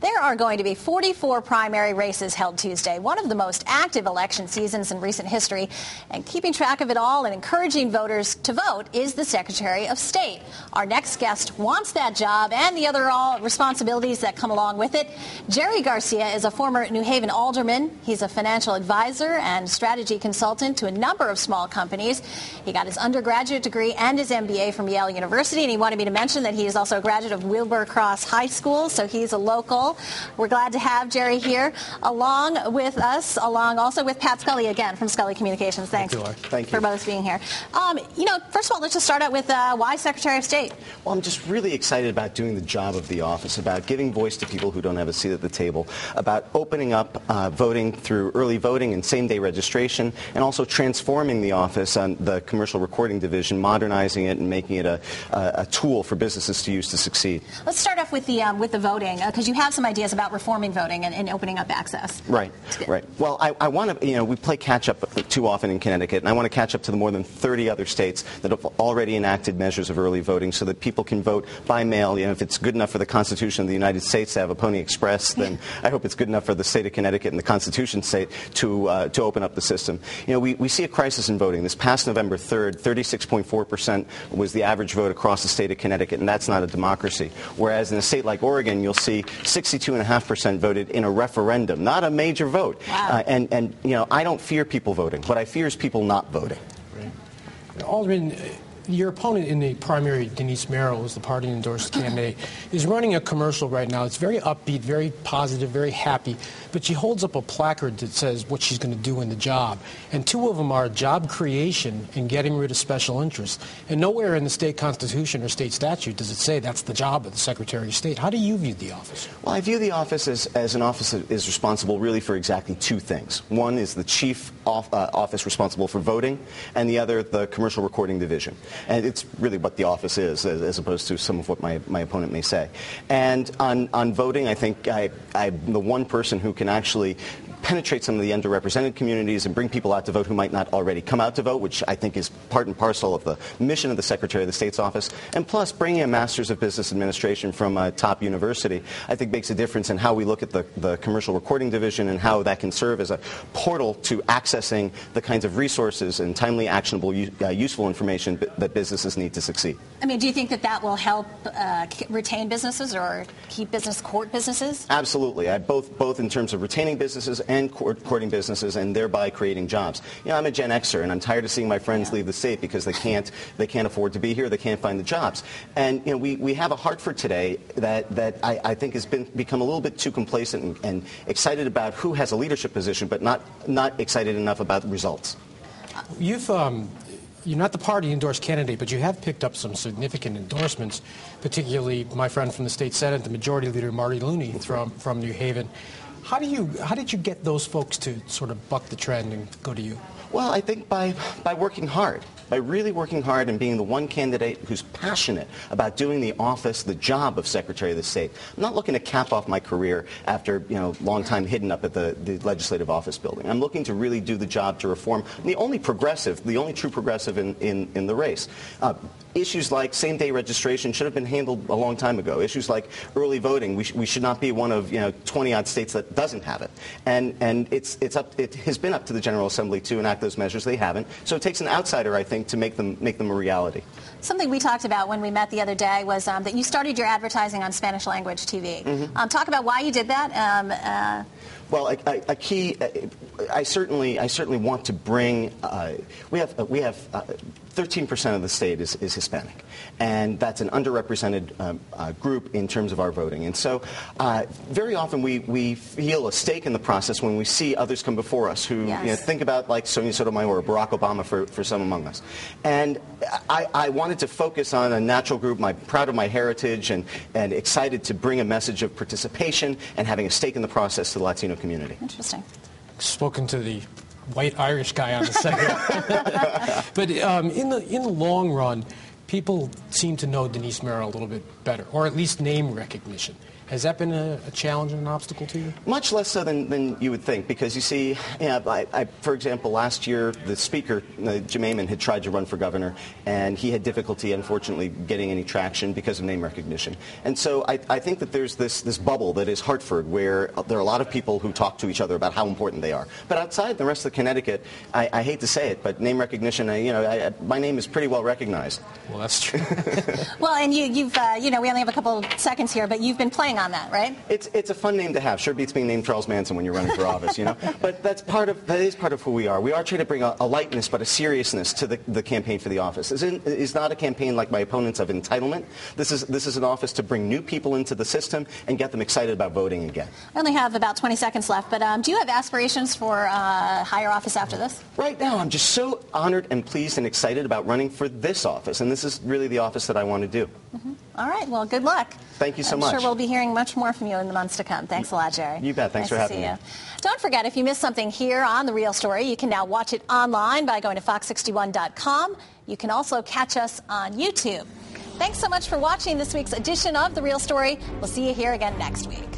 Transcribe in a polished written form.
There are going to be 44 primary races held Tuesday, one of the most active election seasons in recent history. And keeping track of it all and encouraging voters to vote is the Secretary of State. Our next guest wants that job and the other responsibilities that come along with it. Gerry Garcia is a former New Haven alderman. He's a financial advisor and strategy consultant to a number of small companies. He got his undergraduate degree and his MBA from Yale University, and he wanted me to mention that he is also a graduate of Wilbur Cross High School, so he's a local. We're glad to have Gerry here, along with us, along also with Pat Scully again from Scully Communications. Thanks for both being here. First of all, let's just start out with why Secretary of State? Well, I'm just really excited about doing the job of the office, about giving voice to people who don't have a seat at the table, about opening up voting through early voting and same-day registration, and also transforming the office on the commercial recording division, modernizing it and making it a tool for businesses to use to succeed. Let's start off with the voting, because you have some ideas about reforming voting and opening up access. Right. Well, I want to, we play catch-up too often in Connecticut, and I want to catch up to the more than 30 other states that have already enacted measures of early voting so that people can vote by mail. If it's good enough for the Constitution of the United States to have a Pony Express, then I hope it's good enough for the state of Connecticut and the Constitution state to open up the system. We see a crisis in voting. This past November 3rd, 36.4% was the average vote across the state of Connecticut, and that's not a democracy. Whereas in a state like Oregon, you'll see 62.5% voted in a referendum, not a major vote. Wow. I don't fear people voting. What I fear is people not voting. Right. Alderman, your opponent in the primary, Denise Merrill, who's the party-endorsed candidate, is running a commercial right now. It's very upbeat, very positive, very happy, but she holds up a placard that says what she's going to do in the job. And two of them are job creation and getting rid of special interests. And nowhere in the state constitution or state statute does it say that's the job of the Secretary of State. How do you view the office? Well, I view the office as an office that is responsible really for exactly two things. One is the chief office responsible for voting, and the other, the commercial recording division. And it's really what the office is, as opposed to some of what my opponent may say. And on voting, I think I'm the one person who can actually penetrate some of the underrepresented communities and bring people out to vote who might not already come out to vote, which I think is part and parcel of the mission of the Secretary of the State's office. And plus, bringing a Master's of Business Administration from a top university, I think makes a difference in how we look at the commercial recording division and how that can serve as a portal to accessing the kinds of resources and timely, actionable, useful information that businesses need to succeed. Do you think that will help retain businesses or keep court businesses? Absolutely. Both in terms of retaining businesses and courting businesses, and thereby creating jobs. I'm a Gen Xer, and I'm tired of seeing my friends leave the state because they can't afford to be here, they can't find the jobs. And we have a Hartford today that I think has become a little bit too complacent and excited about who has a leadership position, but not excited enough about the results. You're not the party-endorsed candidate, but you have picked up some significant endorsements, particularly my friend from the state Senate, the Majority Leader Marty Looney from New Haven. How did you get those folks to sort of buck the trend and go to you? Well, I think by working hard, by really working hard and being the one candidate who's passionate about doing the office, the job of Secretary of the State. I'm not looking to cap off my career after long time hidden up at the legislative office building. I'm looking to really do the job to reform. I'm the only true progressive in the race. Issues like same-day registration should have been handled a long time ago. Issues like early voting, we should not be one of 20-odd states that doesn't have it. And it has been up to the General Assembly to enact those measures. They haven't. So it takes an outsider, I think, to make them a reality. Something we talked about when we met the other day was that you started your advertising on Spanish language TV. Mm-hmm. Talk about why you did that. Well, a key. I certainly want to bring. We have 13% of the state is Hispanic, and that's an underrepresented group in terms of our voting. And so, very often we feel a stake in the process when we see others come before us who think about like Sonia Sotomayor or Barack Obama for some among us. And I wanted to focus on a natural group. I'm proud of my heritage and excited to bring a message of participation and having a stake in the process to the Latino community. Interesting. Spoken to the white Irish guy on the second. But in the long run, people seem to know Denise Merrill a little bit better, or at least name recognition. Has that been a challenge and an obstacle to you? Much less so than you would think, because you see, for example, last year the speaker, Jim Amon, had tried to run for governor, and he had difficulty, unfortunately, getting any traction because of name recognition. And so I think that there's this bubble that is Hartford, where there are a lot of people who talk to each other about how important they are. But outside the rest of Connecticut, I hate to say it, but name recognition, my name is pretty well recognized. Well, that's true. Well, and you've we only have a couple seconds here, but you've been playing on that, right? It's a fun name to have. Sure beats being named Charles Manson when you're running for office, But that is part of who we are. We are trying to bring a lightness but a seriousness to the campaign for the office. It's not a campaign like my opponents of entitlement. This is an office to bring new people into the system and get them excited about voting again. I only have about 20 seconds left, but do you have aspirations for higher office after this? Right now, I'm just so honored and pleased and excited about running for this office, and this is really the office that I want to do. Mm-hmm. All right. Well, good luck. Thank you so much. I'm sure we'll be hearing much more from you in the months to come. Thanks a lot, Gerry. You bet. Thanks for having me. Don't forget, if you missed something here on The Real Story, you can now watch it online by going to fox61.com. You can also catch us on YouTube. Thanks so much for watching this week's edition of The Real Story. We'll see you here again next week.